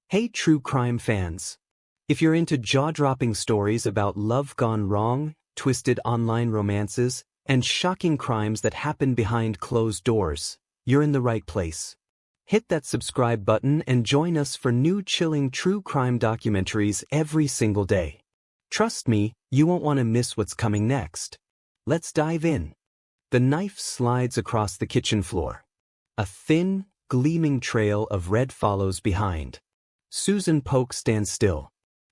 Hey true crime fans! If you're into jaw-dropping stories about love gone wrong, twisted online romances, and shocking crimes that happen behind closed doors, you're in the right place. Hit that subscribe button and join us for new chilling true crime documentaries every single day. Trust me, you won't want to miss what's coming next. Let's dive in. The knife slides across the kitchen floor. A thin, gleaming trail of red follows behind. Susan Polk stands still,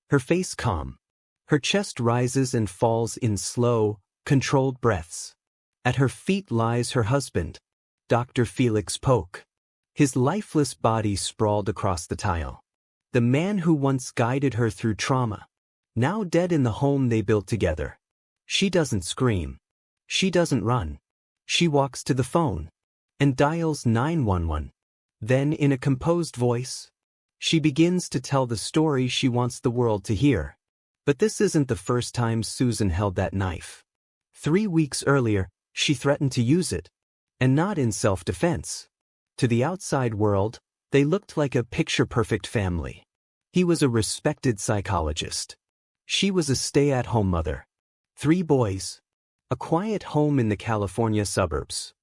her face calm. Her chest rises and falls in slow, controlled breaths. At her feet lies her husband, Dr. Felix Polk. His lifeless body sprawled across the tile. The man who once guided her through trauma, now dead in the home they built together. She doesn't scream. She doesn't run. She walks to the phone and dials 911. Then, in a composed voice, she begins to tell the story she wants the world to hear. But this isn't the first time Susan held that knife. 3 weeks earlier, she threatened to use it. And not in self-defense. To the outside world, they looked like a picture-perfect family. He was a respected psychologist. She was a stay-at-home mother. 3 boys. A quiet home in the California suburbs.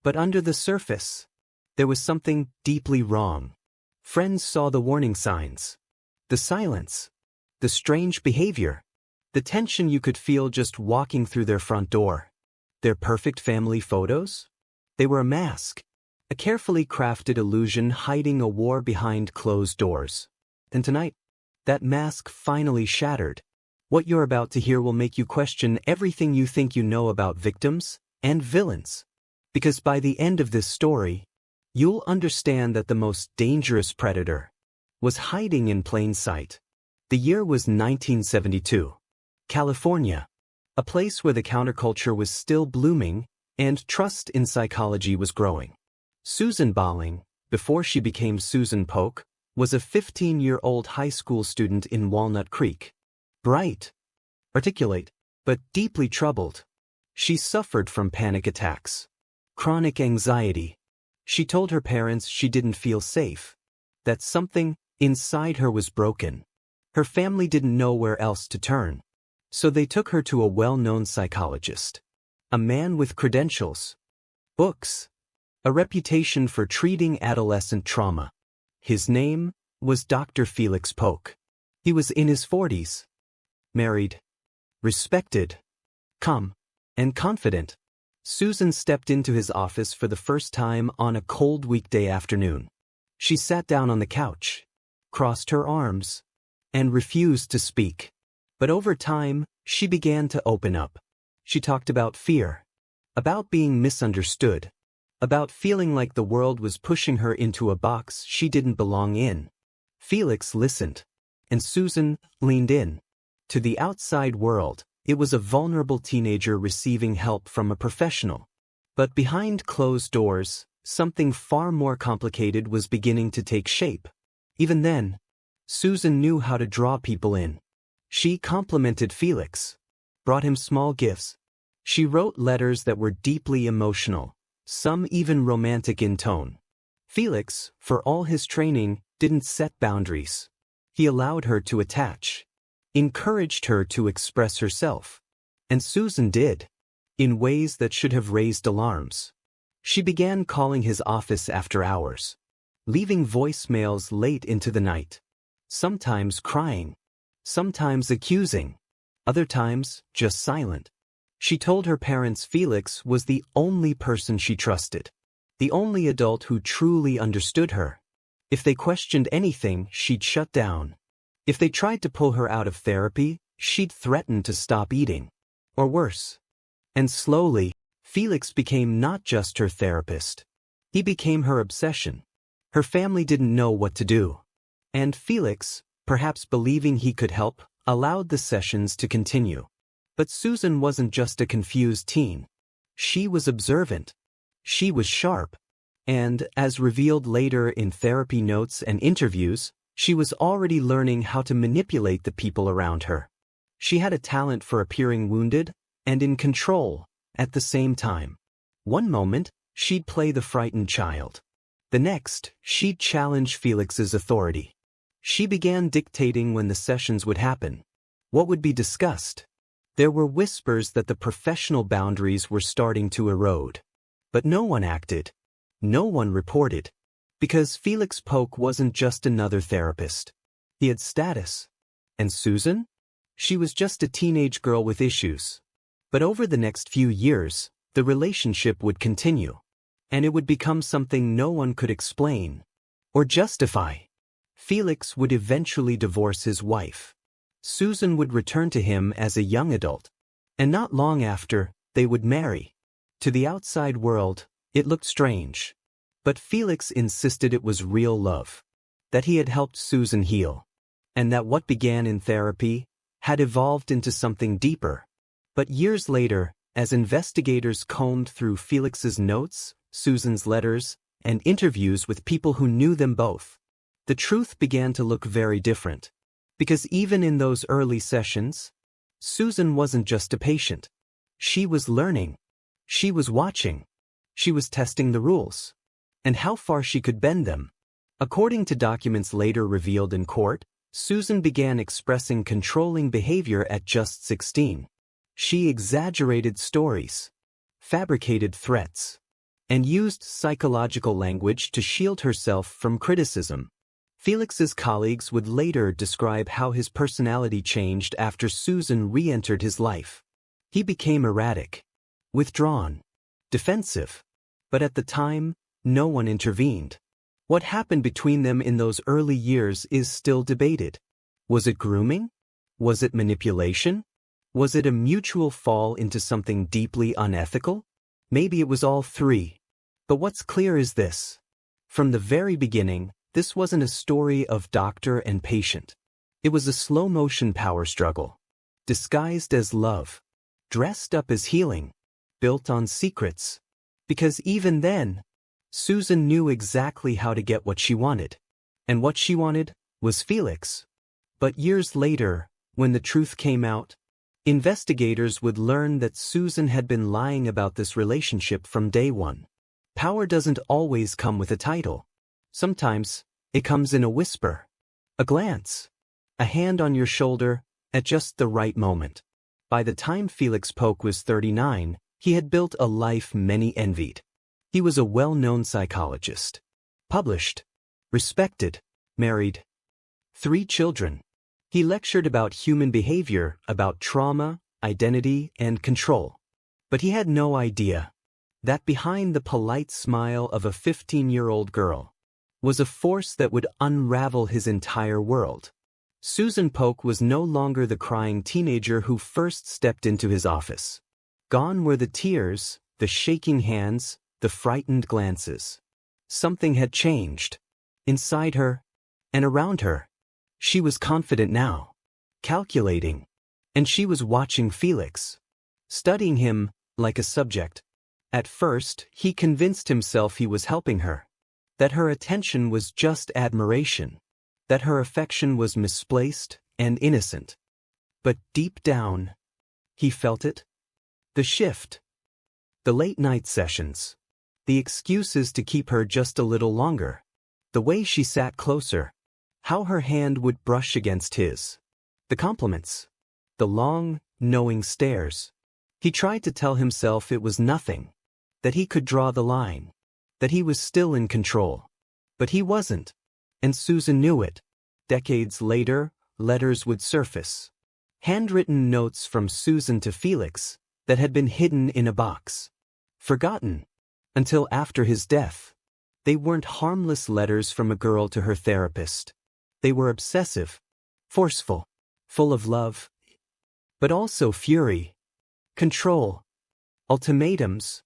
But under the surface, there was something deeply wrong. Friends saw the warning signs. The silence. The strange behavior. The tension you could feel just walking through their front door. Their perfect family photos? They were a mask. A carefully crafted illusion hiding a war behind closed doors. And tonight, that mask finally shattered. What you're about to hear will make you question everything you think you know about victims and villains. Because by the end of this story, you'll understand that the most dangerous predator was hiding in plain sight. The year was 1972. California, a place where the counterculture was still blooming and trust in psychology was growing. Susan Bolling, before she became Susan Polk, was a 15-year-old high school student in Walnut Creek. Bright, articulate, but deeply troubled. She suffered from panic attacks, chronic anxiety. She told her parents she didn't feel safe, that something inside her was broken. Her family didn't know where else to turn, so they took her to a well-known psychologist. A man with credentials, books, a reputation for treating adolescent trauma. His name was Dr. Felix Polk. He was in his 40s, married, respected, calm, and confident. Susan stepped into his office for the first time on a cold weekday afternoon. She sat down on the couch, crossed her arms, and refused to speak. But over time, she began to open up. She talked about fear, about being misunderstood, about feeling like the world was pushing her into a box she didn't belong in. Felix listened, and Susan leaned in. To the outside world, it was a vulnerable teenager receiving help from a professional. But behind closed doors, something far more complicated was beginning to take shape. Even then, Susan knew how to draw people in. She complimented Felix, brought him small gifts. She wrote letters that were deeply emotional, some even romantic in tone. Felix, for all his training, didn't set boundaries. He allowed her to attach, encouraged her to express herself. And Susan did, in ways that should have raised alarms. She began calling his office after hours, leaving voicemails late into the night, sometimes crying, sometimes accusing, other times just silent. She told her parents Felix was the only person she trusted, the only adult who truly understood her. If they questioned anything, she'd shut down. If they tried to pull her out of therapy, she'd threaten to stop eating. Or worse. And slowly, Felix became not just her therapist. He became her obsession. Her family didn't know what to do. And Felix, perhaps believing he could help, allowed the sessions to continue. But Susan wasn't just a confused teen. She was observant. She was sharp. And, as revealed later in therapy notes and interviews, she was already learning how to manipulate the people around her. She had a talent for appearing wounded and in control at the same time. One moment, she'd play the frightened child. The next, she'd challenge Felix's authority. She began dictating when the sessions would happen, what would be discussed. There were whispers that the professional boundaries were starting to erode. But no one acted. No one reported. Because Felix Polk wasn't just another therapist. He had status. And Susan? She was just a teenage girl with issues. But over the next few years, the relationship would continue. And it would become something no one could explain or justify. Felix would eventually divorce his wife. Susan would return to him as a young adult. And not long after, they would marry. To the outside world, it looked strange. But Felix insisted it was real love. That he had helped Susan heal. And that what began in therapy had evolved into something deeper. But years later, as investigators combed through Felix's notes, Susan's letters, and interviews with people who knew them both, the truth began to look very different. Because even in those early sessions, Susan wasn't just a patient. She was learning. She was watching. She was testing the rules. And how far she could bend them. According to documents later revealed in court, Susan began expressing controlling behavior at just 16. She exaggerated stories, fabricated threats, and used psychological language to shield herself from criticism. Felix's colleagues would later describe how his personality changed after Susan re-entered his life. He became erratic, withdrawn, defensive. But at the time, no one intervened. What happened between them in those early years is still debated. Was it grooming? Was it manipulation? Was it a mutual fall into something deeply unethical? Maybe it was all three. But what's clear is this. From the very beginning, this wasn't a story of doctor and patient. It was a slow-motion power struggle. Disguised as love. Dressed up as healing. Built on secrets. Because even then, Susan knew exactly how to get what she wanted. And what she wanted was Felix. But years later, when the truth came out, investigators would learn that Susan had been lying about this relationship from day one. Power doesn't always come with a title. Sometimes, it comes in a whisper, a glance, a hand on your shoulder, at just the right moment. By the time Felix Polk was 39, he had built a life many envied. He was a well-known psychologist. Published. Respected. Married. 3 children. He lectured about human behavior, about trauma, identity, and control. But he had no idea that behind the polite smile of a 15-year-old girl was a force that would unravel his entire world. Susan Polk was no longer the crying teenager who first stepped into his office. Gone were the tears, the shaking hands, the frightened glances. Something had changed. Inside her, and around her. She was confident now. Calculating. And she was watching Felix. Studying him, like a subject. At first, he convinced himself he was helping her. That her attention was just admiration. That her affection was misplaced and innocent. But deep down, he felt it. The shift. The late-night sessions. The excuses to keep her just a little longer. The way she sat closer. How her hand would brush against his. The compliments. The long, knowing stares. He tried to tell himself it was nothing. That he could draw the line. That he was still in control. But he wasn't. And Susan knew it. Decades later, letters would surface. Handwritten notes from Susan to Felix that had been hidden in a box. Forgotten. Until after his death. They weren't harmless letters from a girl to her therapist. They were obsessive, forceful, full of love, but also fury, control, ultimatums.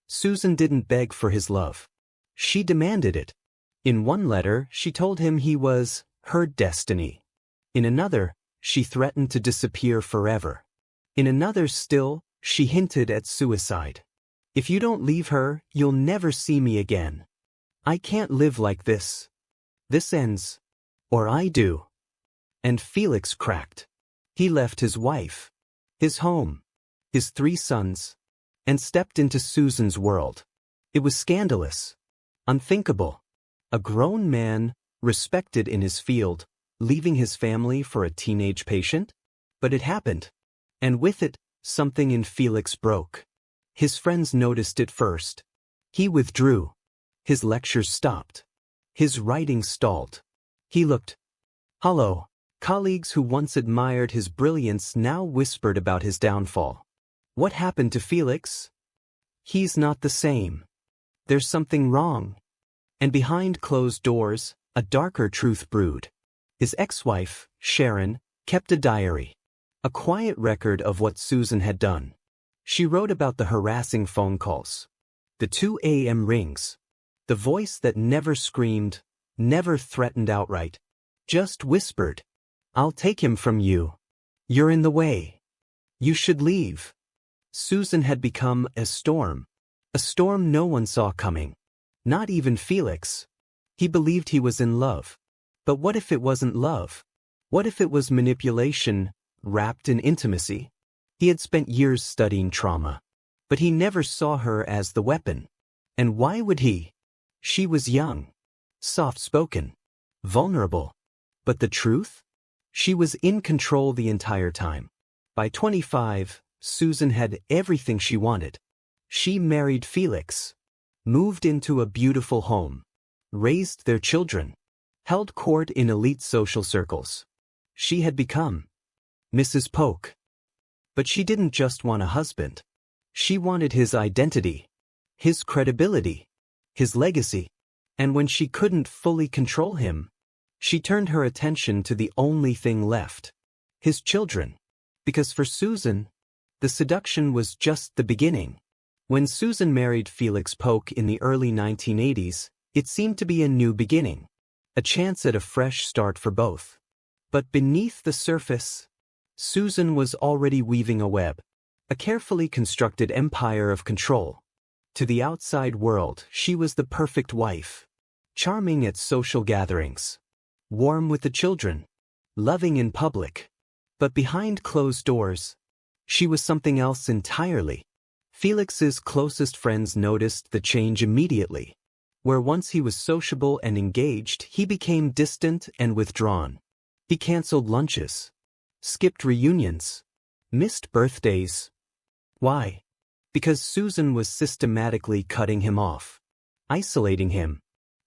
Susan didn't beg for his love. She demanded it. In one letter, she told him he was her destiny. In another, she threatened to disappear forever. In another still, she hinted at suicide. If you don't leave her, you'll never see me again. I can't live like this. This ends. Or I do. And Felix cracked. He left his wife, his home, his 3 sons, and stepped into Susan's world. It was scandalous, unthinkable. A grown man, respected in his field, leaving his family for a teenage patient? But it happened. And with it, something in Felix broke. His friends noticed it first. He withdrew. His lectures stopped. His writing stalled. He looked hollow. Colleagues who once admired his brilliance now whispered about his downfall. What happened to Felix? He's not the same. There's something wrong. And behind closed doors, a darker truth brewed. His ex-wife, Sharon, kept a diary. A quiet record of what Susan had done. She wrote about the harassing phone calls. The 2 a.m. rings. The voice that never screamed, never threatened outright. Just whispered. I'll take him from you. You're in the way. You should leave. Susan had become a storm no one saw coming. Not even Felix. He believed he was in love. But what if it wasn't love? What if it was manipulation, wrapped in intimacy? He had spent years studying trauma. But he never saw her as the weapon. And why would he? She was young, soft-spoken, vulnerable. But the truth? She was in control the entire time. By 25, Susan had everything she wanted. She married Felix, moved into a beautiful home, raised their children, held court in elite social circles. She had become Mrs. Polk. But she didn't just want a husband. She wanted his identity, his credibility, his legacy. And when she couldn't fully control him, she turned her attention to the only thing left, his children. Because for Susan, the seduction was just the beginning. When Susan married Felix Polk in the early 1980s, it seemed to be a new beginning, a chance at a fresh start for both. But beneath the surface, Susan was already weaving a web, a carefully constructed empire of control. To the outside world, she was the perfect wife, charming at social gatherings, warm with the children, loving in public. But behind closed doors, she was something else entirely. Felix's closest friends noticed the change immediately. Where once he was sociable and engaged, he became distant and withdrawn. He canceled lunches, skipped reunions, missed birthdays. Why? Because Susan was systematically cutting him off, isolating him.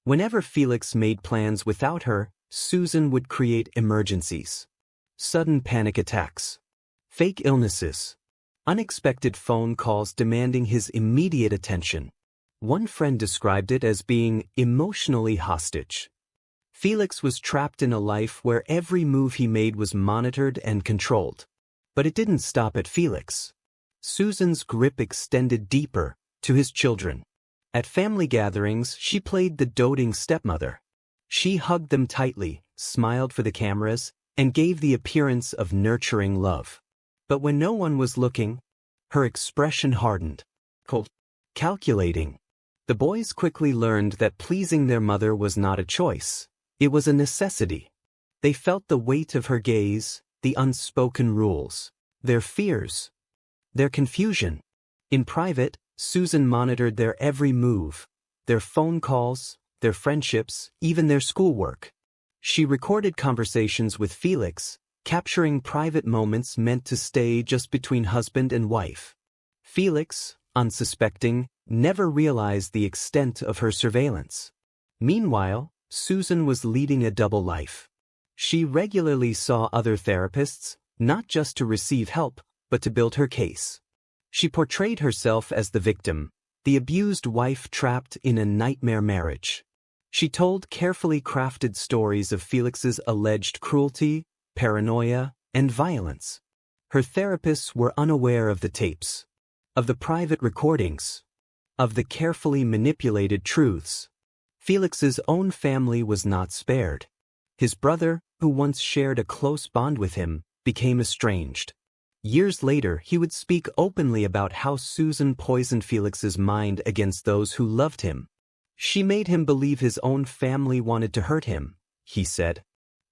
Whenever Felix made plans without her, Susan would create emergencies. Sudden panic attacks, fake illnesses, unexpected phone calls demanding his immediate attention. One friend described it as being emotionally hostage. Felix was trapped in a life where every move he made was monitored and controlled. But it didn't stop at Felix. Susan's grip extended deeper, to his children. At family gatherings, she played the doting stepmother. She hugged them tightly, smiled for the cameras, and gave the appearance of nurturing love. But when no one was looking, her expression hardened. Cold. Calculating. The boys quickly learned that pleasing their mother was not a choice. It was a necessity. They felt the weight of her gaze, the unspoken rules, their fears, their confusion. In private, Susan monitored their every move, their phone calls, their friendships, even their schoolwork. She recorded conversations with Felix, capturing private moments meant to stay just between husband and wife. Felix, unsuspecting, never realized the extent of her surveillance. Meanwhile, Susan was leading a double life. She regularly saw other therapists, not just to receive help, but to build her case. She portrayed herself as the victim, the abused wife trapped in a nightmare marriage. She told carefully crafted stories of Felix's alleged cruelty, paranoia, and violence. Her therapists were unaware of the tapes, of the private recordings, of the carefully manipulated truths. Felix's own family was not spared. His brother, who once shared a close bond with him, became estranged. Years later, he would speak openly about how Susan poisoned Felix's mind against those who loved him. She made him believe his own family wanted to hurt him, he said.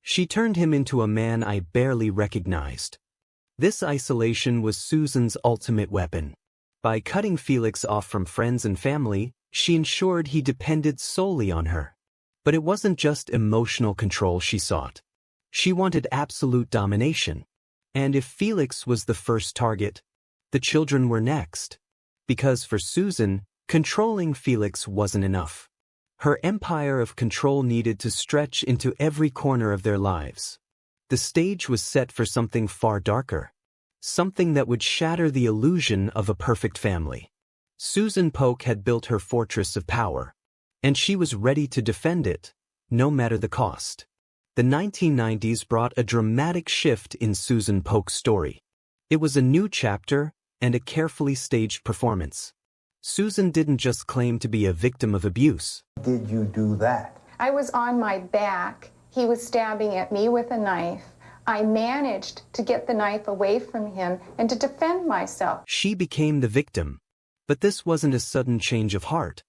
She turned him into a man I barely recognized. This isolation was Susan's ultimate weapon. By cutting Felix off from friends and family, she ensured he depended solely on her. But it wasn't just emotional control she sought. She wanted absolute domination. And if Felix was the first target, the children were next. Because for Susan, controlling Felix wasn't enough. Her empire of control needed to stretch into every corner of their lives. The stage was set for something far darker. Something that would shatter the illusion of a perfect family. Susan Polk had built her fortress of power. And she was ready to defend it, no matter the cost. The 1990s brought a dramatic shift in Susan Polk's story. It was a new chapter and a carefully staged performance. Susan didn't just claim to be a victim of abuse. Did you do that? I was on my back. He was stabbing at me with a knife. I managed to get the knife away from him and to defend myself. She became the victim. But this wasn't a sudden change of heart.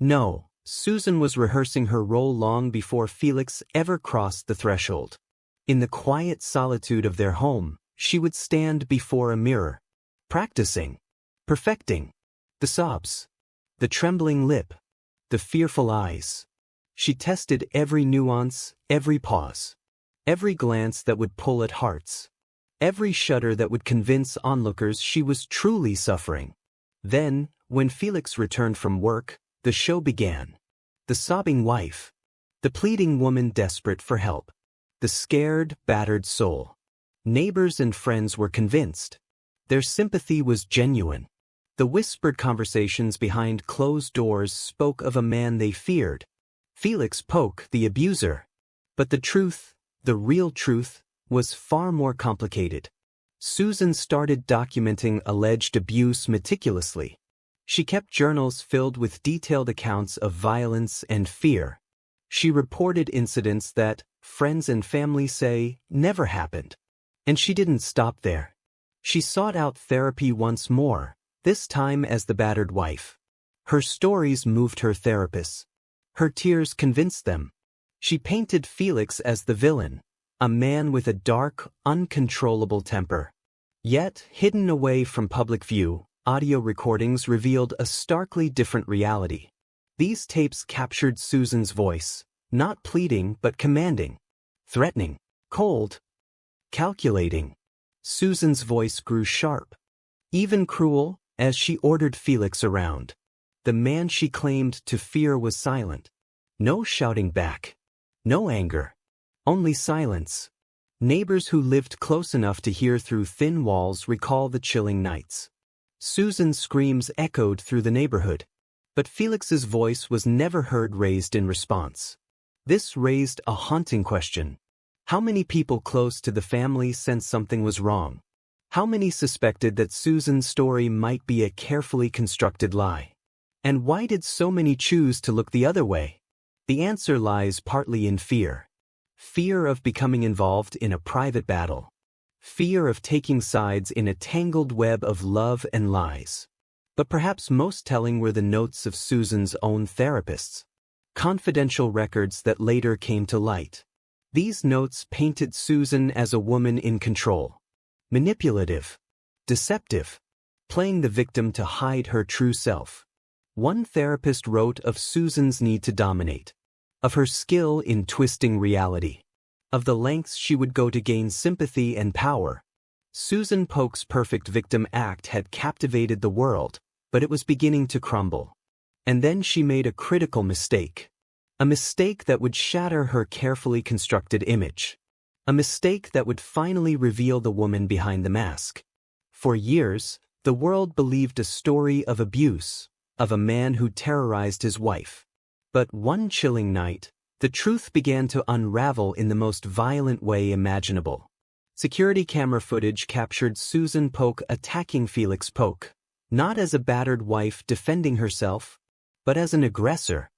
No, Susan was rehearsing her role long before Felix ever crossed the threshold. In the quiet solitude of their home, she would stand before a mirror, practicing, perfecting. The sobs, the trembling lip, the fearful eyes. She tested every nuance, every pause, every glance that would pull at hearts, every shudder that would convince onlookers she was truly suffering. Then, when Felix returned from work, the show began. The sobbing wife, the pleading woman desperate for help, the scared, battered soul. Neighbors and friends were convinced. Their sympathy was genuine. The whispered conversations behind closed doors spoke of a man they feared, Felix Polk, the abuser. But the truth, the real truth, was far more complicated. Susan started documenting alleged abuse meticulously. She kept journals filled with detailed accounts of violence and fear. She reported incidents that, friends and family say, never happened. And she didn't stop there. She sought out therapy once more, this time as the battered wife. Her stories moved her therapists. Her tears convinced them. She painted Felix as the villain, a man with a dark, uncontrollable temper. Yet, hidden away from public view, audio recordings revealed a starkly different reality. These tapes captured Susan's voice, not pleading but commanding, threatening, cold, calculating. Susan's voice grew sharp, even cruel, as she ordered Felix around. The man she claimed to fear was silent. No shouting back. No anger. Only silence. Neighbors who lived close enough to hear through thin walls recall the chilling nights. Susan's screams echoed through the neighborhood. But Felix's voice was never heard raised in response. This raised a haunting question. How many people close to the family sensed something was wrong? How many suspected that Susan's story might be a carefully constructed lie? And why did so many choose to look the other way? The answer lies partly in fear. Fear of becoming involved in a private battle. Fear of taking sides in a tangled web of love and lies. But perhaps most telling were the notes of Susan's own therapists. Confidential records that later came to light. These notes painted Susan as a woman in control. Manipulative, deceptive, playing the victim to hide her true self. One therapist wrote of Susan's need to dominate, of her skill in twisting reality, of the lengths she would go to gain sympathy and power. Susan Polk's perfect victim act had captivated the world, but it was beginning to crumble. And then she made a critical mistake. A mistake that would shatter her carefully constructed image. A mistake that would finally reveal the woman behind the mask. For years, the world believed a story of abuse, of a man who terrorized his wife. But one chilling night, the truth began to unravel in the most violent way imaginable. Security camera footage captured Susan Polk attacking Felix Polk, not as a battered wife defending herself, but as an aggressor.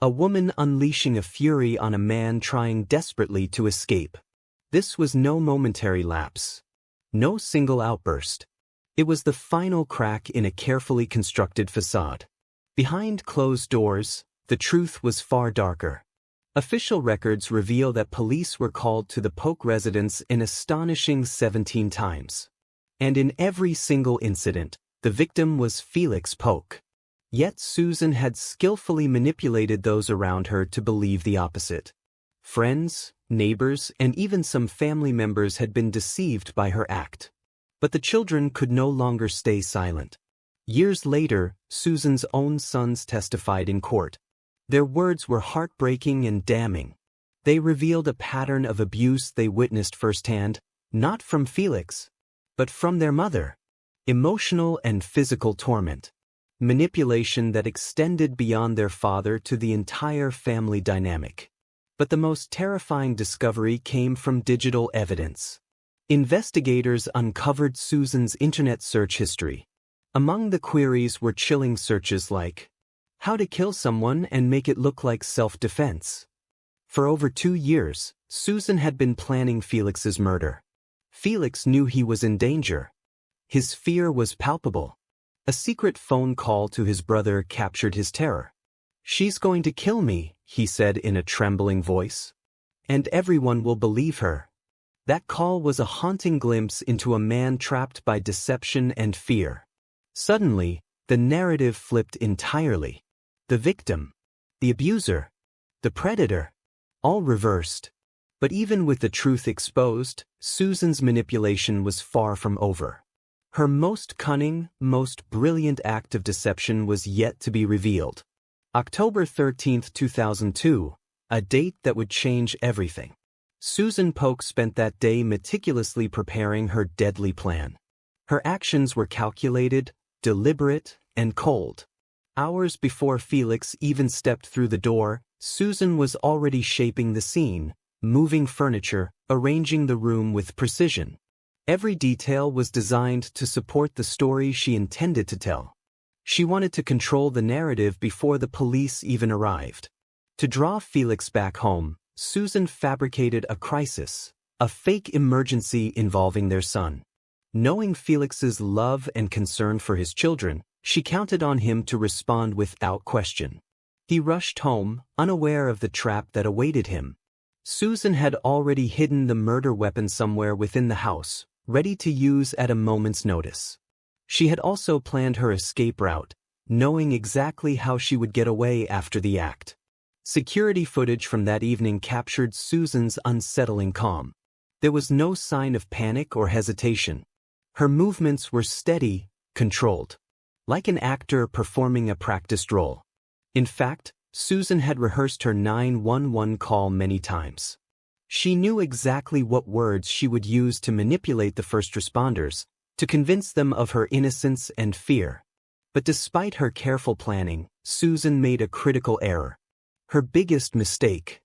A woman unleashing a fury on a man trying desperately to escape. This was no momentary lapse. No single outburst. It was the final crack in a carefully constructed facade. Behind closed doors, the truth was far darker. Official records reveal that police were called to the Polk residence an astonishing 17 times. And in every single incident, the victim was Felix Polk. Yet Susan had skillfully manipulated those around her to believe the opposite. Friends, Neighbors and even some family members had been deceived by her act. But the children could no longer stay silent. Years later, Susan's own sons testified in court. Their words were heartbreaking and damning. They revealed a pattern of abuse they witnessed firsthand, not from Felix, but from their mother. Emotional and physical torment. Manipulation that extended beyond their father to the entire family dynamic. But the most terrifying discovery came from digital evidence. Investigators uncovered Susan's internet search history. Among the queries were chilling searches like, "How to kill someone and make it look like self-defense." For over 2 years, Susan had been planning Felix's murder. Felix knew he was in danger. His fear was palpable. A secret phone call to his brother captured his terror. "She's going to kill me," he said in a trembling voice. "And everyone will believe her." That call was a haunting glimpse into a man trapped by deception and fear. Suddenly, the narrative flipped entirely. The victim, the abuser, the predator, all reversed. But even with the truth exposed, Susan's manipulation was far from over. Her most cunning, most brilliant act of deception was yet to be revealed. October 13, 2002, a date that would change everything. Susan Polk spent that day meticulously preparing her deadly plan. Her actions were calculated, deliberate, and cold. Hours before Felix even stepped through the door, Susan was already shaping the scene, moving furniture, arranging the room with precision. Every detail was designed to support the story she intended to tell. She wanted to control the narrative before the police even arrived. To draw Felix back home, Susan fabricated a crisis, a fake emergency involving their son. Knowing Felix's love and concern for his children, she counted on him to respond without question. He rushed home, unaware of the trap that awaited him. Susan had already hidden the murder weapon somewhere within the house, ready to use at a moment's notice. She had also planned her escape route, knowing exactly how she would get away after the act. Security footage from that evening captured Susan's unsettling calm. There was no sign of panic or hesitation. Her movements were steady, controlled. Like an actor performing a practiced role. In fact, Susan had rehearsed her 911 call many times. She knew exactly what words she would use to manipulate the first responders, to convince them of her innocence and fear. But despite her careful planning, Susan made a critical error. Her biggest mistake.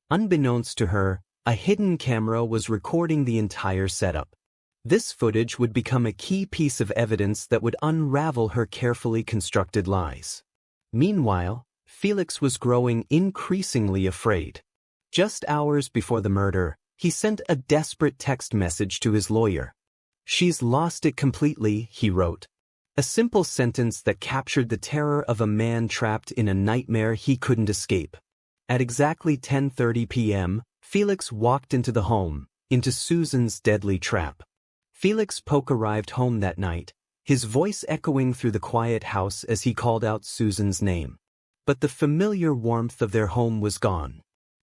Unbeknownst to her, a hidden camera was recording the entire setup. This footage would become a key piece of evidence that would unravel her carefully constructed lies. Meanwhile, Felix was growing increasingly afraid. Just hours before the murder, he sent a desperate text message to his lawyer. "She's lost it completely," he wrote. A simple sentence that captured the terror of a man trapped in a nightmare he couldn't escape. At exactly 10:30 p.m., Felix walked into the home, into Susan's deadly trap. Felix Polk arrived home that night, his voice echoing through the quiet house as he called out Susan's name. But the familiar warmth of their home was gone.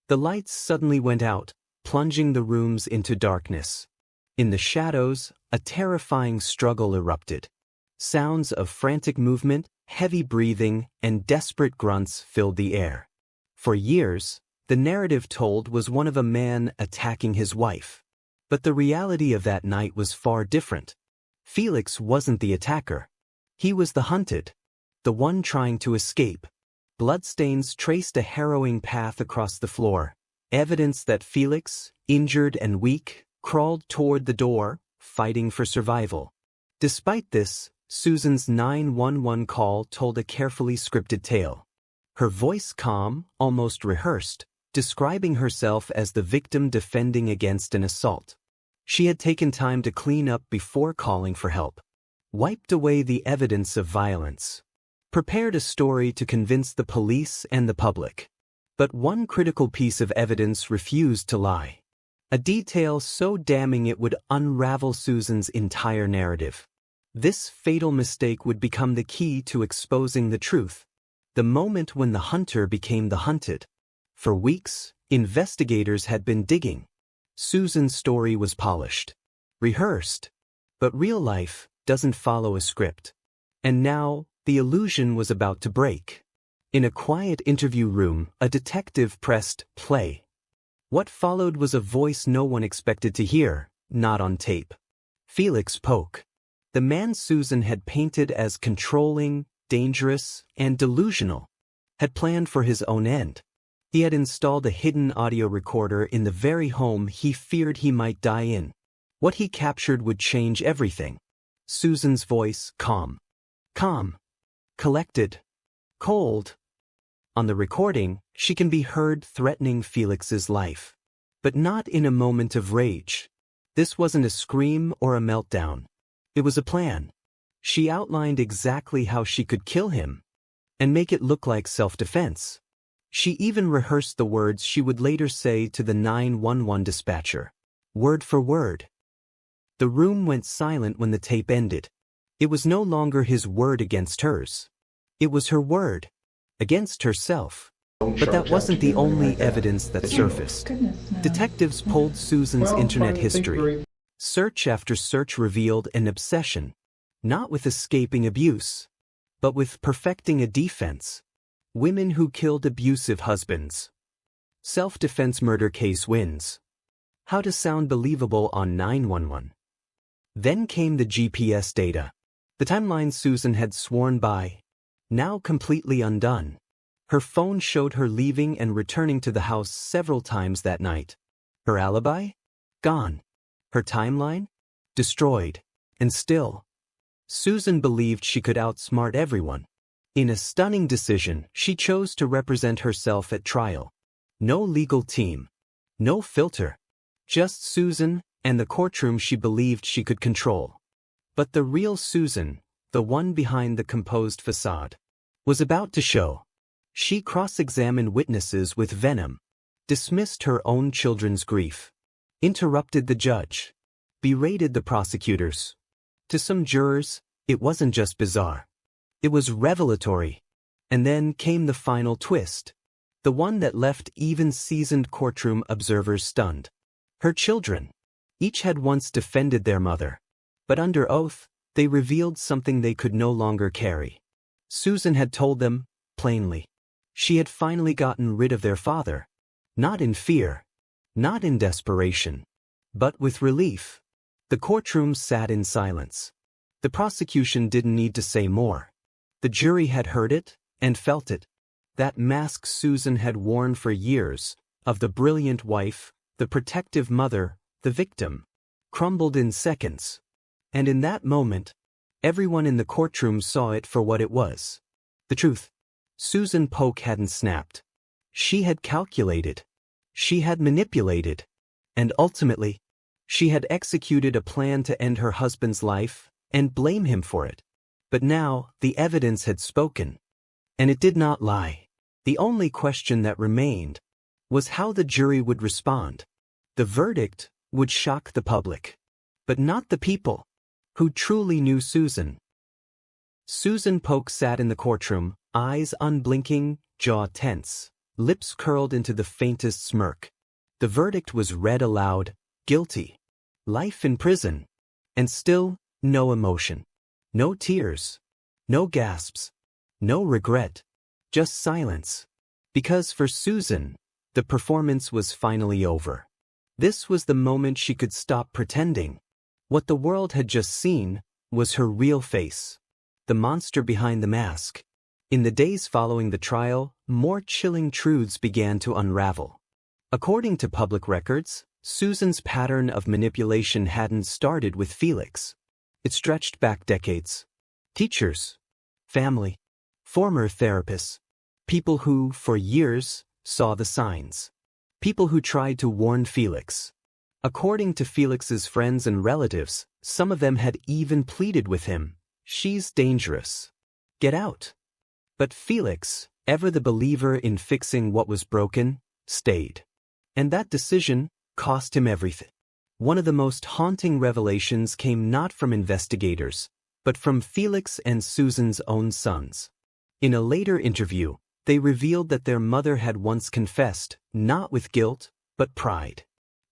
The lights suddenly went out, plunging the rooms into darkness. In the shadows, a terrifying struggle erupted. Sounds of frantic movement, heavy breathing, and desperate grunts filled the air. For years, the narrative told was one of a man attacking his wife. But the reality of that night was far different. Felix wasn't the attacker. He was the hunted. The one trying to escape. Bloodstains traced a harrowing path across the floor, evidence that Felix, injured and weak, crawled toward the door, fighting for survival. Despite this, Susan's 911 call told a carefully scripted tale. Her voice calm, almost rehearsed, describing herself as the victim defending against an assault. She had taken time to clean up before calling for help. Wiped away the evidence of violence. Prepared a story to convince the police and the public. But one critical piece of evidence refused to lie. A detail so damning it would unravel Susan's entire narrative. This fatal mistake would become the key to exposing the truth. The moment when the hunter became the hunted. For weeks, Investigators had been digging. Susan's story was polished, rehearsed, but real life doesn't follow a script. And now, the illusion was about to break. In a quiet interview room, a detective pressed play. What followed was a voice no one expected to hear, not on tape. Felix Polk. The man Susan had painted as controlling, dangerous, and delusional, had planned for his own end. He had installed a hidden audio recorder in the very home he feared he might die in. What he captured would change everything. Susan's voice, calm, collected, cold. On the recording, she can be heard threatening Felix's life. But not in a moment of rage. This wasn't a scream or a meltdown. It was a plan. She outlined exactly how she could kill him and make it look like self-defense. She even rehearsed the words she would later say to the 911 dispatcher, word for word. The room went silent when the tape ended. It was no longer his word against hers. It was her word against herself. But that wasn't the only evidence that surfaced. Detectives pulled Susan's internet history. Search after search revealed an obsession, not with escaping abuse, but with perfecting a defense. Women who killed abusive husbands. Self-defense murder case wins. How to sound believable on 911. Then came the GPS data. The timeline Susan had sworn by, now completely undone. Her phone showed her leaving and returning to the house several times that night. Her alibi? Gone. Her timeline? Destroyed. And still, Susan believed she could outsmart everyone. In a stunning decision, she chose to represent herself at trial. No legal team. No filter. Just Susan and the courtroom she believed she could control. But the real Susan, the one behind the composed facade, was about to show. She cross-examined witnesses with venom, dismissed her own children's grief, interrupted the judge, berated the prosecutors. To some jurors, it wasn't just bizarre. It was revelatory. And then came the final twist, the one that left even seasoned courtroom observers stunned. Her children. Each had once defended their mother. But under oath, they revealed something they could no longer carry. Susan had told them, plainly. She had finally gotten rid of their father. Not in fear. Not in desperation. But with relief. The courtroom sat in silence. The prosecution didn't need to say more. The jury had heard it and felt it. That mask Susan had worn for years, of the brilliant wife, the protective mother, the victim, crumbled in seconds. And in that moment, everyone in the courtroom saw it for what it was. The truth. Susan Polk hadn't snapped. She had calculated. She had manipulated. And ultimately, she had executed a plan to end her husband's life and blame him for it. But now, the evidence had spoken. And it did not lie. The only question that remained was how the jury would respond. The verdict would shock the public. But not the people who truly knew Susan. Susan Polk sat in the courtroom, eyes unblinking, jaw tense, lips curled into the faintest smirk. The verdict was read aloud, guilty. Life in prison. And still, no emotion. No tears. No gasps. No regret. Just silence. Because for Susan, the performance was finally over. This was the moment she could stop pretending. What the world had just seen was her real face. The monster behind the mask. In the days following the trial, more chilling truths began to unravel. According to public records, Susan's pattern of manipulation hadn't started with Felix. It stretched back decades. Teachers, family, former therapists, people who, for years, saw the signs. People who tried to warn Felix. According to Felix's friends and relatives, some of them had even pleaded with him, "She's dangerous. Get out." But Felix, ever the believer in fixing what was broken, stayed. And that decision cost him everything. One of the most haunting revelations came not from investigators, but from Felix and Susan's own sons. In a later interview, They revealed that their mother had once confessed, not with guilt, but pride.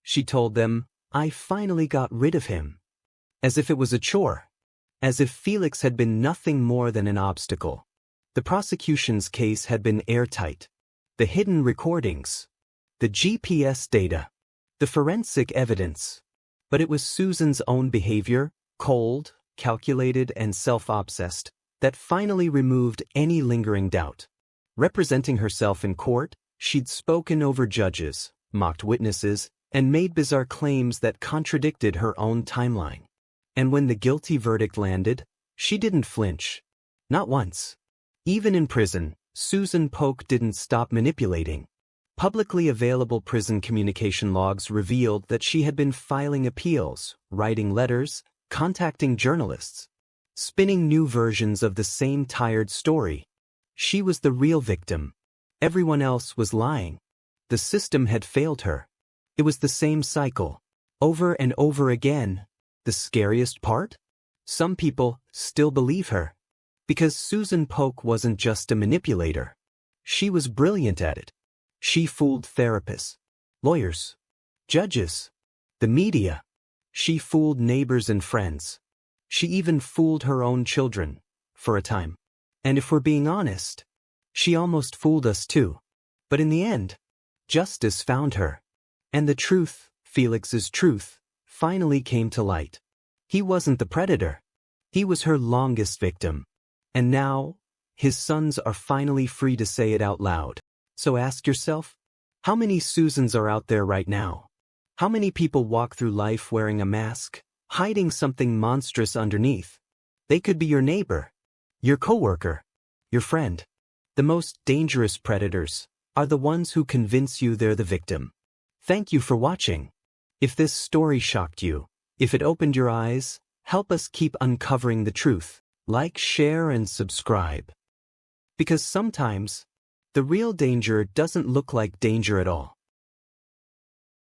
She told them, "I finally got rid of him." As if it was a chore. As if Felix had been nothing more than an obstacle. The prosecution's case had been airtight. The hidden recordings. The GPS data. The forensic evidence. But it was Susan's own behavior, cold, calculated, and self-obsessed, that finally removed any lingering doubt. Representing herself in court, she'd spoken over judges, mocked witnesses, and made bizarre claims that contradicted her own timeline. And when the guilty verdict landed, she didn't flinch. Not once. Even in prison, Susan Polk didn't stop manipulating. Publicly available prison communication logs revealed that she had been filing appeals, writing letters, contacting journalists, spinning new versions of the same tired story. She was the real victim. Everyone else was lying. The system had failed her. It was the same cycle, over and over again. The scariest part? Some people still believe her. Because Susan Polk wasn't just a manipulator. She was brilliant at it. She fooled therapists, lawyers, judges, the media. She fooled neighbors and friends. She even fooled her own children, for a time. And if we're being honest, she almost fooled us too. But in the end, justice found her. And the truth, Felix's truth, finally came to light. He wasn't the predator. He was her longest victim. And now, his sons are finally free to say it out loud. So ask yourself, how many Susans are out there right now? How many people walk through life wearing a mask, hiding something monstrous underneath? They could be your neighbor, your coworker, your friend. The most dangerous predators are the ones who convince you they're the victim. Thank you for watching. If this story shocked you, if it opened your eyes, help us keep uncovering the truth. Like, share, and subscribe. Because sometimes, the real danger doesn't look like danger at all.